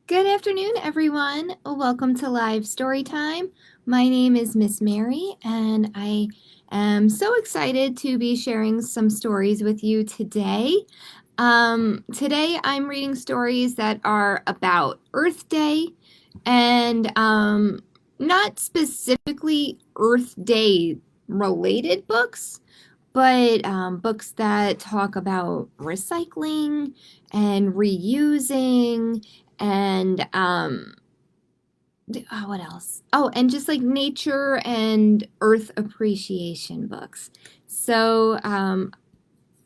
Good afternoon, everyone. Welcome to Live Storytime. My name is Miss Mary, and I am so excited to be sharing some stories with you today. Today, I'm reading stories that are about Earth Day and not specifically Earth Day related books, but books that talk about recycling and reusing and what else? Oh, and just like nature and earth appreciation books. So,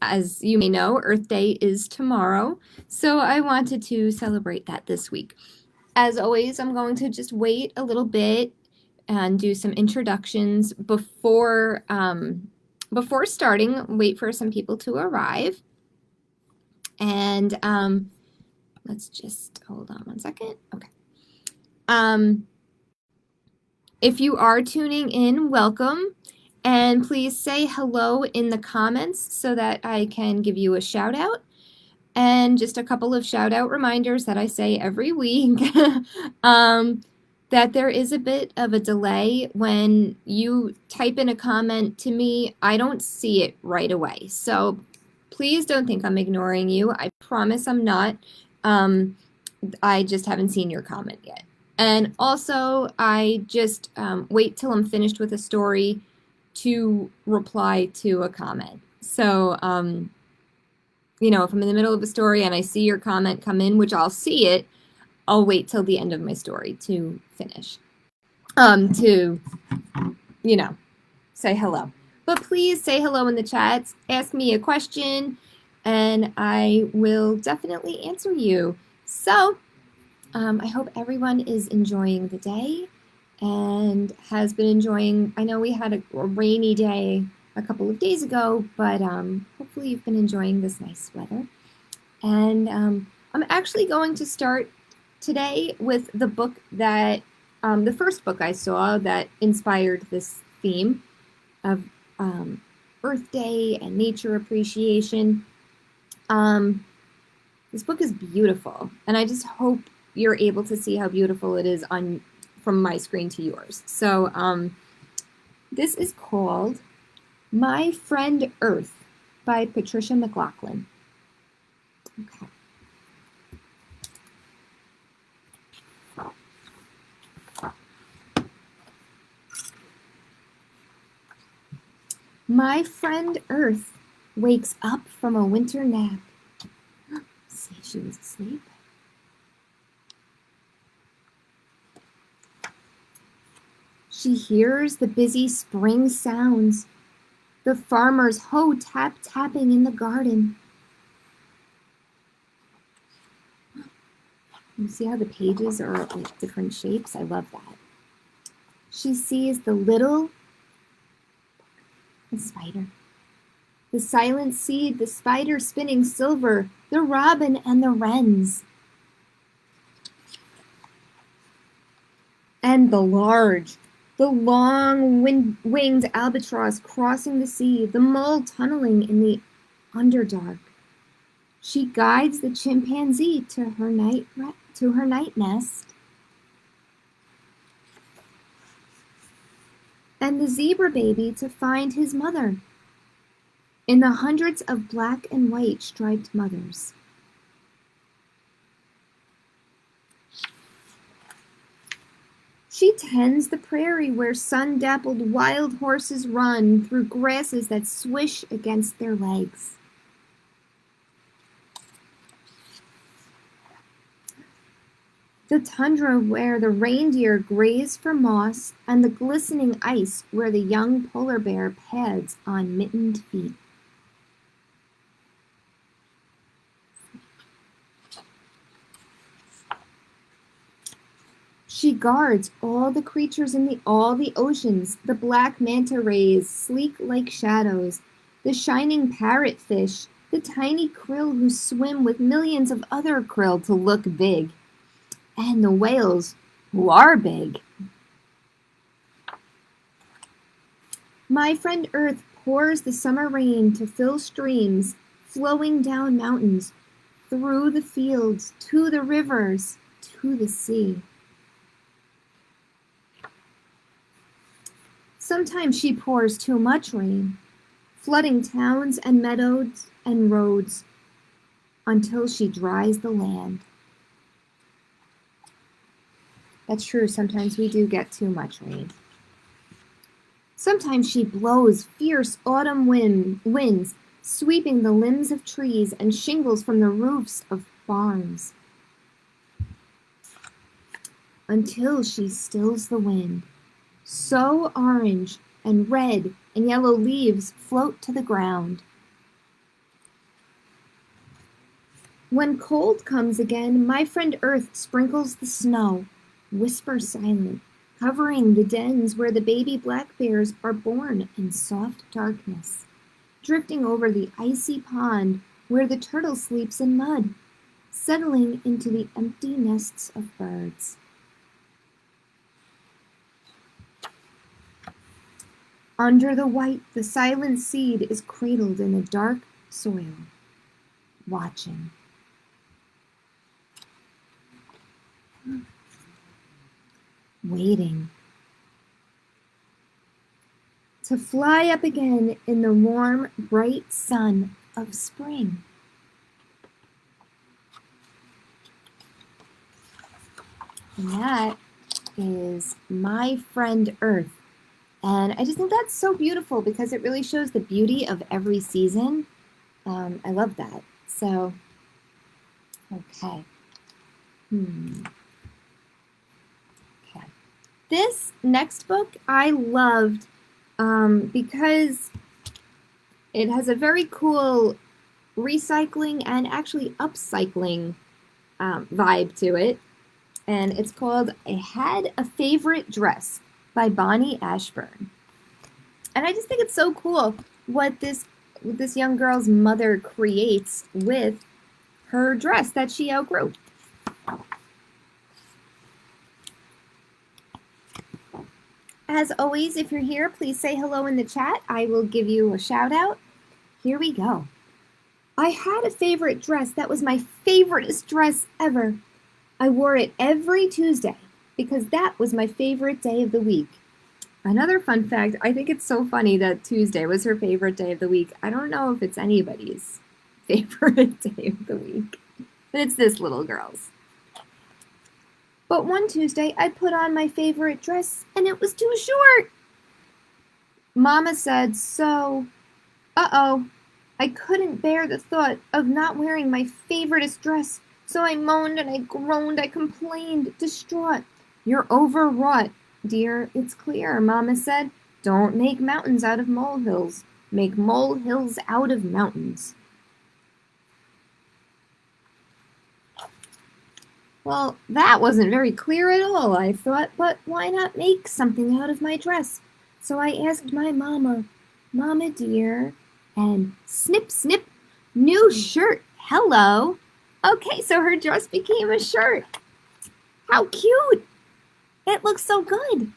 as you may know, Earth Day is tomorrow, so I wanted to celebrate that this week. As always, I'm going to just wait a little bit and do some introductions before starting. Wait for some people to arrive, and let's just hold on one second. Okay. If you are tuning in, welcome, and please say hello in the comments so that I can give you a shout out. And just a couple of shout out reminders that I say every week. That there is a bit of a delay when you type in a comment to me. I don't see it right away. So please don't think I'm ignoring you. I promise I'm not. I just haven't seen your comment yet. And also, I just wait till I'm finished with a story to reply to a comment. So, if I'm in the middle of a story and I see your comment come in, which I'll see it, I'll wait till the end of my story to finish. To say hello. But please say hello in the chats, ask me a question, and I will definitely answer you. So, I hope everyone is enjoying the day and has been enjoying. I know we had a rainy day a couple of days ago, but hopefully you've been enjoying this nice weather. And I'm actually going to start today with the book that, the first book I saw that inspired this theme of Earth Day and nature appreciation. This book is beautiful, and I just hope you're able to see how beautiful it is from my screen to yours. So this is called My Friend Earth by Patricia Mclaughlin. Okay. My friend Earth wakes up from a winter nap. See, she was asleep. She hears the busy spring sounds, the farmer's hoe tapping in the garden. You see how the pages are like different shapes? I love that. She sees the spider, the silent seed, the spider spinning silver, the robin and the wrens. And the long-winged albatross crossing the sea, the mole tunneling in the underdark. She guides the chimpanzee to her night nest. And the zebra baby to find his mother in the hundreds of black and white striped mothers. She tends the prairie where sun-dappled wild horses run through grasses that swish against their legs. The tundra where the reindeer graze for moss, and the glistening ice where the young polar bear pads on mittened feet. She guards all the creatures in all the oceans, the black manta rays, sleek like shadows, the shining parrotfish, the tiny krill who swim with millions of other krill to look big, and the whales who are big. My friend Earth pours the summer rain to fill streams, flowing down mountains, through the fields, to the rivers, to the sea. Sometimes she pours too much rain, flooding towns and meadows and roads until she dries the land. That's true, sometimes we do get too much rain. Sometimes she blows fierce autumn winds, sweeping the limbs of trees and shingles from the roofs of barns, until she stills the wind. So orange and red and yellow leaves float to the ground. When cold comes again, my friend Earth sprinkles the snow, whisper silent, covering the dens where the baby black bears are born in soft darkness, drifting over the icy pond where the turtle sleeps in mud, settling into the empty nests of birds. Under the white, the silent seed is cradled in the dark soil, watching. Waiting to fly up again in the warm, bright sun of spring. And that is My Friend Earth. And I just think that's so beautiful because it really shows the beauty of every season. I love that. So, okay. Okay. This next book I loved because it has a very cool recycling and actually upcycling vibe to it. And it's called I Had a Favorite Dress by Bonnie Ashburn. And I just think it's so cool what this young girl's mother creates with her dress that she outgrew. As always, if you're here, please say hello in the chat. I will give you a shout out. Here we go. I had a favorite dress that was my favoriteest dress ever. I wore it every Tuesday because that was my favorite day of the week. Another fun fact, I think it's so funny that Tuesday was her favorite day of the week. I don't know if it's anybody's favorite day of the week, but it's this little girl's. But one Tuesday, I put on my favorite dress, and it was too short. Mama said, so, I couldn't bear the thought of not wearing my favoriteest dress, so I moaned and I groaned, I complained, distraught. You're overwrought, dear, it's clear, Mama said. Don't make mountains out of molehills. Make molehills out of mountains. Well, that wasn't very clear at all, I thought, but why not make something out of my dress? So I asked my mama, Mama dear, and snip, snip, new shirt, hello. Okay, so her dress became a shirt. How cute. It looks so good.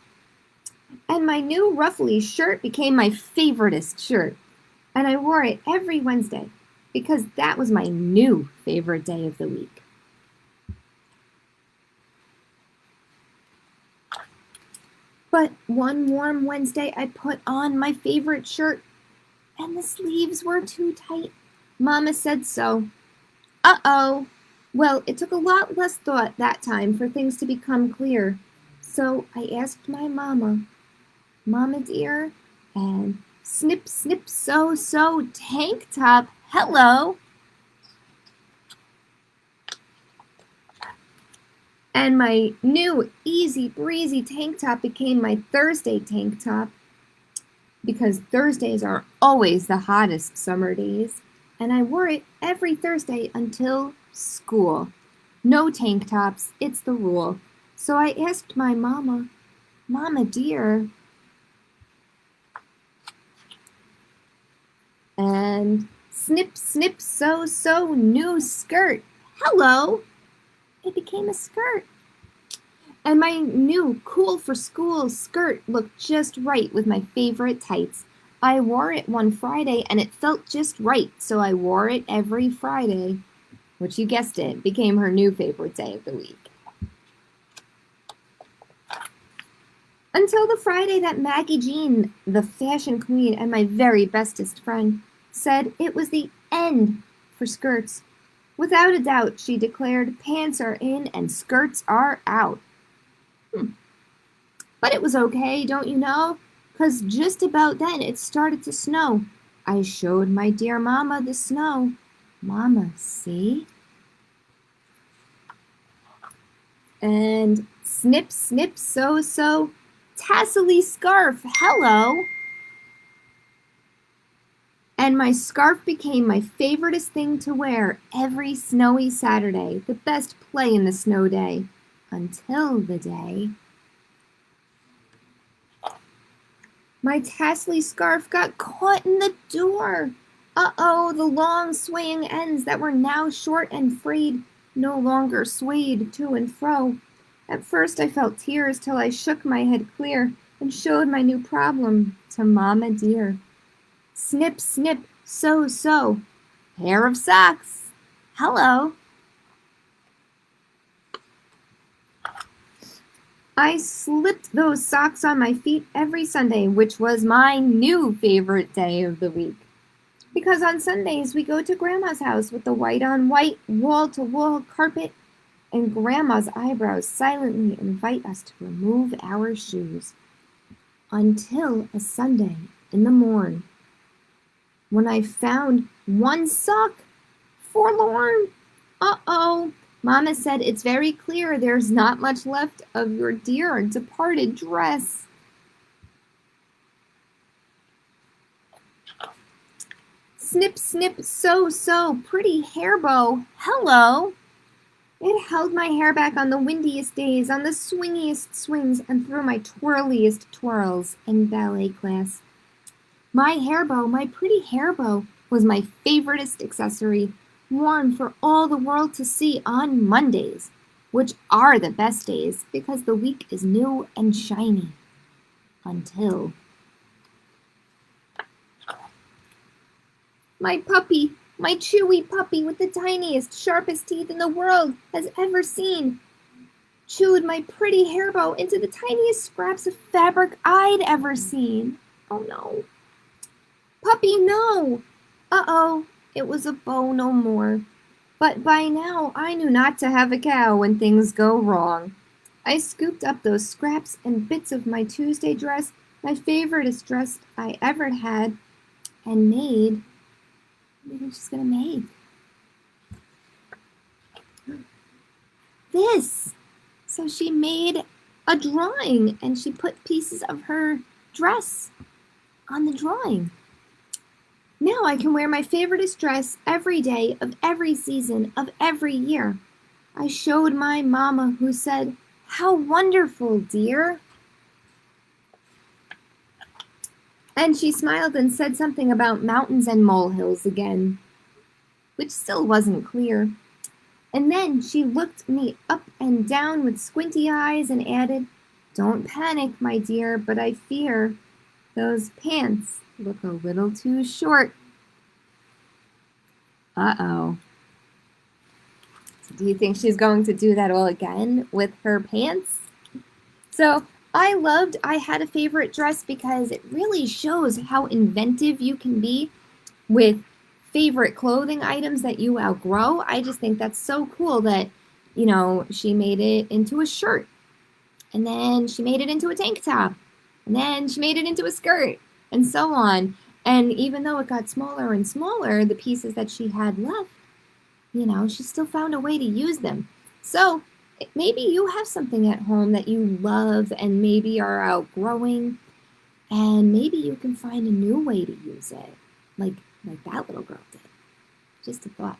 And my new ruffly shirt became my favoriteest shirt. And I wore it every Wednesday because that was my new favorite day of the week. But one warm Wednesday, I put on my favorite shirt, and the sleeves were too tight. Mama said so. Well, it took a lot less thought that time for things to become clear. So I asked my mama, Mama dear, and snip, snip, so, tank top, hello. And my new easy breezy tank top became my Thursday tank top because Thursdays are always the hottest summer days. And I wore it every Thursday until school. No tank tops, it's the rule. So I asked my mama, Mama dear, and snip, snip, so, new skirt, hello. It became a skirt. And my new cool for school skirt looked just right with my favorite tights. I wore it one Friday and it felt just right, so I wore it every Friday, which you guessed it, became her new favorite day of the week. Until the Friday that Maggie Jean, the fashion queen and my very bestest friend, said it was the end for skirts. Without a doubt, she declared, pants are in and skirts are out. But it was okay, don't you know? 'Cause just about then it started to snow. I showed my dear Mama the snow. Mama, see? And snip, snip, so, so, tassely scarf, hello! And my scarf became my favoriteest thing to wear every snowy Saturday, the best play in the snow day, until the day my tassely scarf got caught in the door. Uh-oh, the long swaying ends that were now short and frayed no longer swayed to and fro. At first I felt tears till I shook my head clear and showed my new problem to Mama dear. Snip, snip, so, so, pair of socks. Hello. I slipped those socks on my feet every Sunday, which was my new favorite day of the week. Because on Sundays we go to Grandma's house with the white-on-white, wall-to-wall carpet, and Grandma's eyebrows silently invite us to remove our shoes. Until a Sunday in the morn, when I found one sock forlorn. Uh-oh. Mama said it's very clear there's not much left of your dear departed dress. Snip, snip, so, so, pretty hair bow, hello. It held my hair back on the windiest days, on the swingiest swings, and through my twirliest twirls in ballet class. My hair bow, my pretty hair bow, was my favoriteest accessory, worn for all the world to see on Mondays, which are the best days because the week is new and shiny. Until my puppy, my chewy puppy with the tiniest, sharpest teeth in the world has ever seen, chewed my pretty hair bow into the tiniest scraps of fabric I'd ever seen. Oh no. Puppy, no! Uh-oh, it was a bow no more. But by now I knew not to have a cow when things go wrong. I scooped up those scraps and bits of my Tuesday dress, my favoriteest dress I ever had, and made. What do you think she's gonna make? This! So she made a drawing and she put pieces of her dress on the drawing. Now I can wear my favoriteest dress every day of every season of every year. I showed my Mama, who said, "How wonderful, dear." And she smiled and said something about mountains and molehills again, which still wasn't clear. And then she looked me up and down with squinty eyes and added, "Don't panic, my dear, but I fear those pants look a little too short." Uh-oh. So do you think she's going to do that all again with her pants? So I had a favorite dress because it really shows how inventive you can be with favorite clothing items that you outgrow. I just think that's so cool that, she made it into a shirt. And then she made it into a tank top. And then she made it into a skirt. And so on. And even though it got smaller and smaller, the pieces that she had left, she still found a way to use them. So maybe you have something at home that you love and maybe are outgrowing. And maybe you can find a new way to use it. Like that little girl did. Just a thought.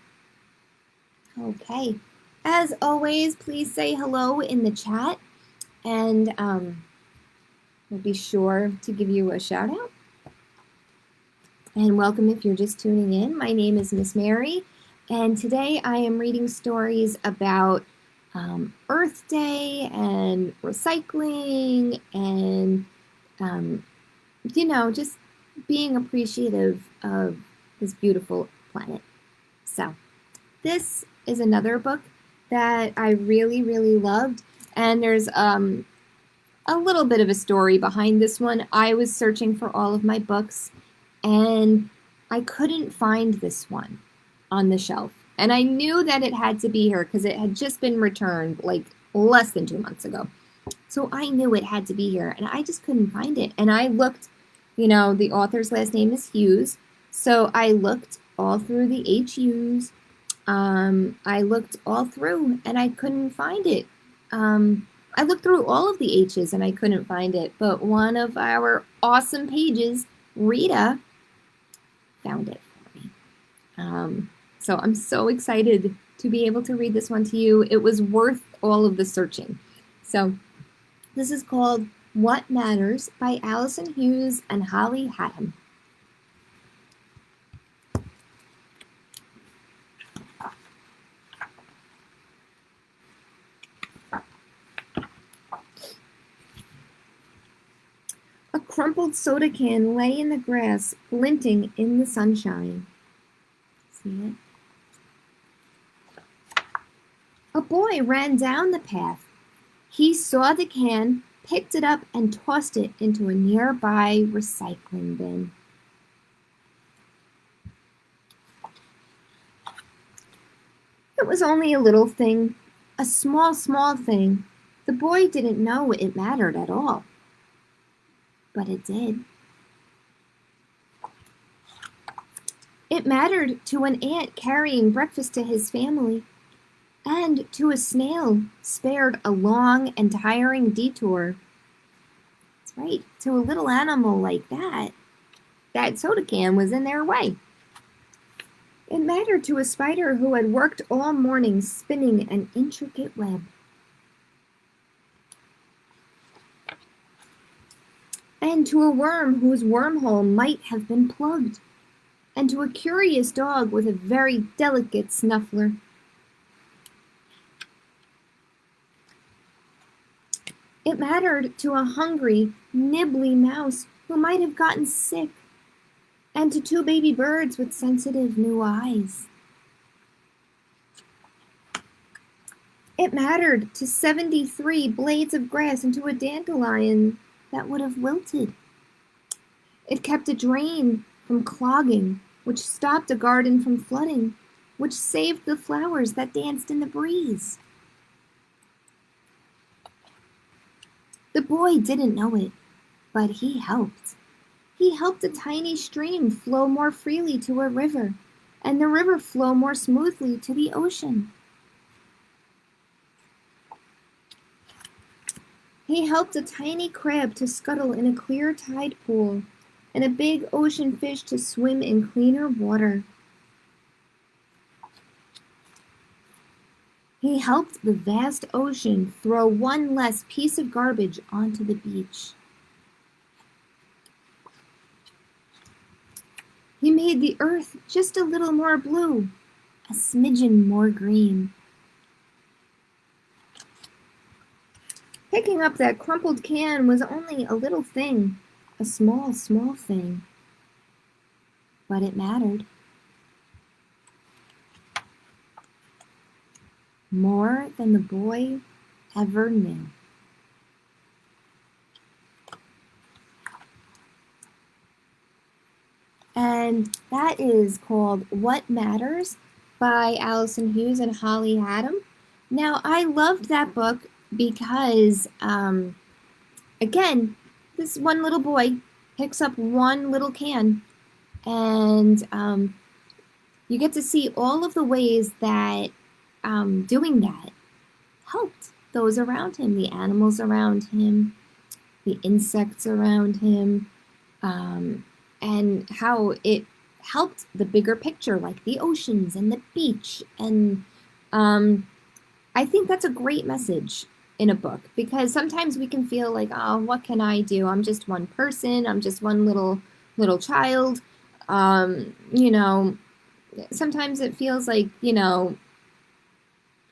Okay. As always, please say hello in the chat. And we'll be sure to give you a shout out. And welcome if you're just tuning in. My name is Miss Mary, and today I am reading stories about Earth Day and recycling and, just being appreciative of this beautiful planet. So this is another book that I really, really loved, and there's a a little bit of a story behind this one. I was searching for all of my books, and I couldn't find this one on the shelf. And I knew that it had to be here because it had just been returned like less than 2 months ago. So I knew it had to be here, and I just couldn't find it. And I looked, the author's last name is Hughes, so I looked all through the HUs. I looked all through, and I couldn't find it. I looked through all of the H's, and I couldn't find it. But one of our awesome pages, Rita, found it for me. So I'm so excited to be able to read this one to you. It was worth all of the searching. So this is called What Matters by Allison Hughes and Holly Haddam. A crumpled soda can lay in the grass, glinting in the sunshine. See it? A boy ran down the path. He saw the can, picked it up, and tossed it into a nearby recycling bin. It was only a little thing, a small thing. The boy didn't know it mattered at all. But it did. It mattered to an ant carrying breakfast to his family, and to a snail spared a long and tiring detour. That's right, to a little animal like that soda can was in their way. It mattered to a spider who had worked all morning spinning an intricate web. And to a worm whose wormhole might have been plugged, and to a curious dog with a very delicate snuffler. It mattered to a hungry, nibbly mouse who might have gotten sick, and to 2 baby birds with sensitive new eyes. It mattered to 73 blades of grass and to a dandelion that would have wilted. It kept a drain from clogging, which stopped a garden from flooding, which saved the flowers that danced in the breeze. The boy didn't know it, but he helped. He helped a tiny stream flow more freely to a river, and the river flow more smoothly to the ocean. He helped a tiny crab to scuttle in a clear tide pool, and a big ocean fish to swim in cleaner water. He helped the vast ocean throw one less piece of garbage onto the beach. He made the earth just a little more blue, a smidgen more green. Picking up that crumpled can was only a little thing, a small thing. But it mattered. More than the boy ever knew. And that is called What Matters by Allison Hughes and Holly Haddam. Now, I loved that book because, again, this one little boy picks up one little can, and you get to see all of the ways that doing that helped those around him, the animals around him, the insects around him, and how it helped the bigger picture, like the oceans and the beach. And I think that's a great message in a book, because sometimes we can feel like, oh, what can I do? I'm just one person. I'm just one little child. Sometimes it feels like,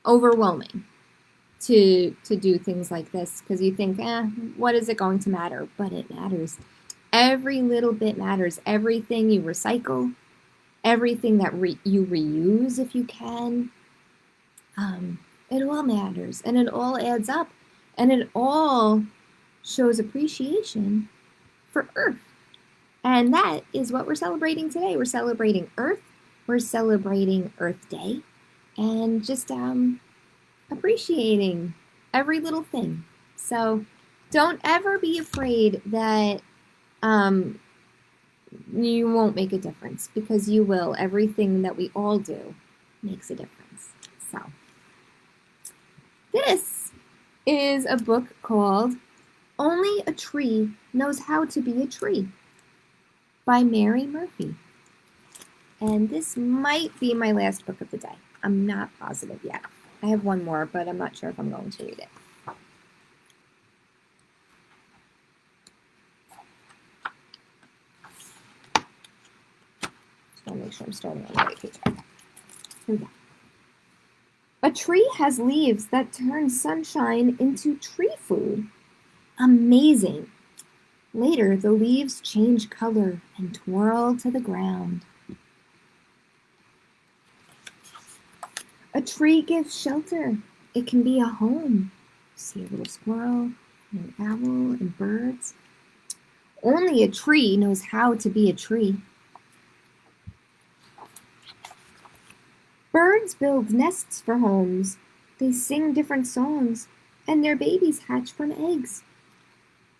overwhelming to do things like this, because you think, what is it going to matter? But it matters. Every little bit matters. Everything you recycle, everything that you reuse if you can, it all matters, and it all adds up, and it all shows appreciation for Earth. And that is what we're celebrating today. We're celebrating Earth. We're celebrating Earth Day. And just appreciating every little thing. So don't ever be afraid that you won't make a difference, because you will. Everything that we all do makes a difference. So this is a book called Only a Tree Knows How to Be a Tree by Mary Murphy. And this might be my last book of the day. I'm not positive yet. I have one more, but I'm not sure if I'm going to read it. Just want to make sure I'm starting on the right page. Here we go. A tree has leaves that turn sunshine into tree food. Amazing. Later, the leaves change color and twirl to the ground. A tree gives shelter. It can be a home. See a little squirrel, an owl, and birds. Only a tree knows how to be a tree. Birds build nests for homes. They sing different songs, and their babies hatch from eggs.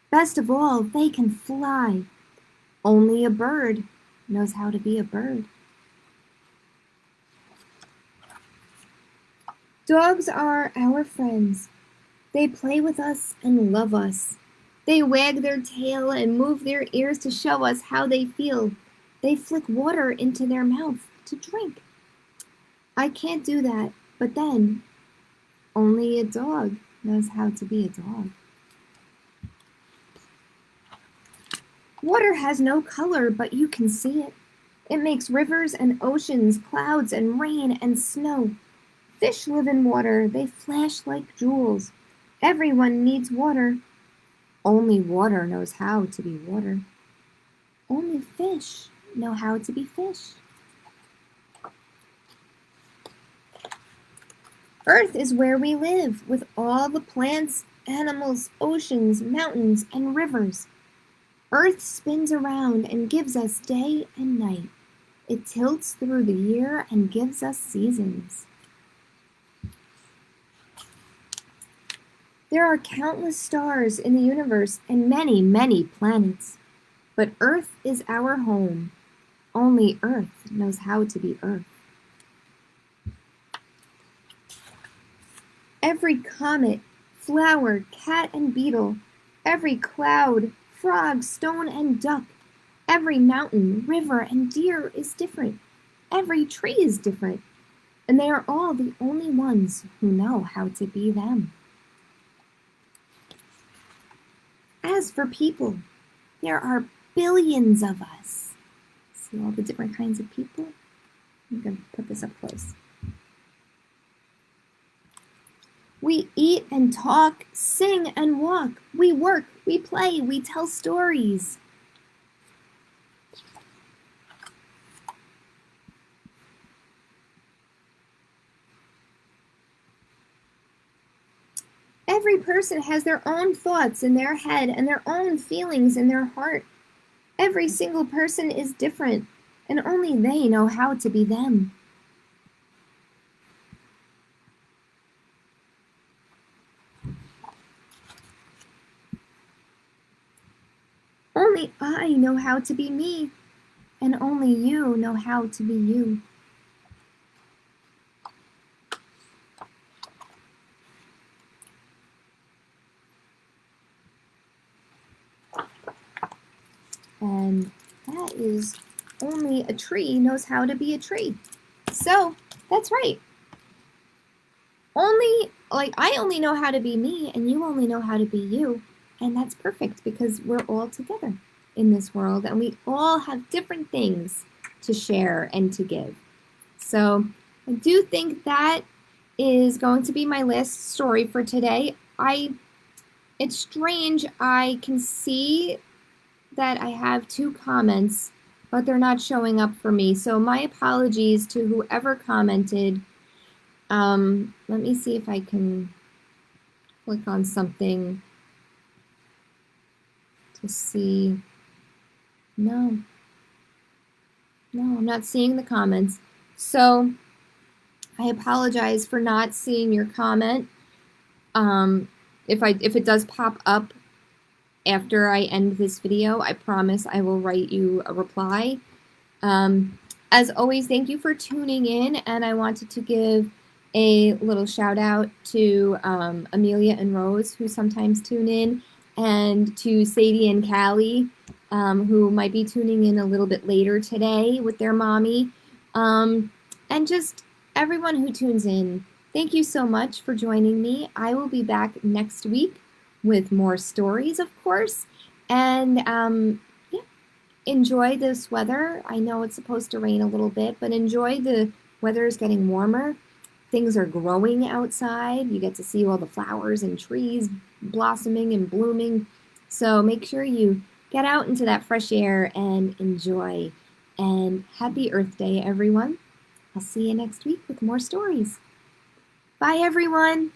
Best of all, they can fly. Only a bird knows how to be a bird. Dogs are our friends. They play with us and love us. They wag their tail and move their ears to show us how they feel. They flick water into their mouth to drink. I can't do that, but then only a dog knows how to be a dog. Water has no color, but you can see it. It makes rivers and oceans, clouds and rain and snow. Fish live in water. They flash like jewels. Everyone needs water. Only water knows how to be water. Only fish know how to be fish. Earth is where we live, with all the plants, animals, oceans, mountains, and rivers. Earth spins around and gives us day and night. It tilts through the year and gives us seasons. There are countless stars in the universe and many, many planets. But Earth is our home. Only Earth knows how to be Earth. Every comet, flower, cat, and beetle, every cloud, frog, stone, and duck, every mountain, river, and deer is different. Every tree is different. And they are all the only ones who know how to be them. As for people, there are billions of us. See all the different kinds of people? I'm going to put this up close. We eat and talk, sing and walk. We work, we play, we tell stories. Every person has their own thoughts in their head and their own feelings in their heart. Every single person is different, and only they know how to be them. Only I know how to be me, and only you know how to be you. And that is only a tree knows how to be a tree. So that's right. I only know how to be me, and you only know how to be you. And that's perfect, because we're all together in this world, and we all have different things to share and to give. So I do think that is going to be my last story for today. It's strange, I can see that I have 2 comments, but they're not showing up for me. So my apologies to whoever commented. Let me see if I can click on something. to see. No, I'm not seeing the comments. So I apologize for not seeing your comment. If it does pop up after I end this video, I promise I will write you a reply. As always, thank you for tuning in, and I wanted to give a little shout out to Amelia and Rose, who sometimes tune in, and to Sadie and Callie, who might be tuning in a little bit later today with their mommy, and just everyone who tunes in. Thank you so much for joining me. I will be back next week with more stories, of course, and enjoy this weather. I know it's supposed to rain a little bit, but enjoy the weather is getting warmer. Things are growing outside. You get to see all the flowers and trees blossoming and blooming. So make sure you get out into that fresh air and enjoy. And happy Earth Day, everyone. I'll see you next week with more stories. Bye, everyone.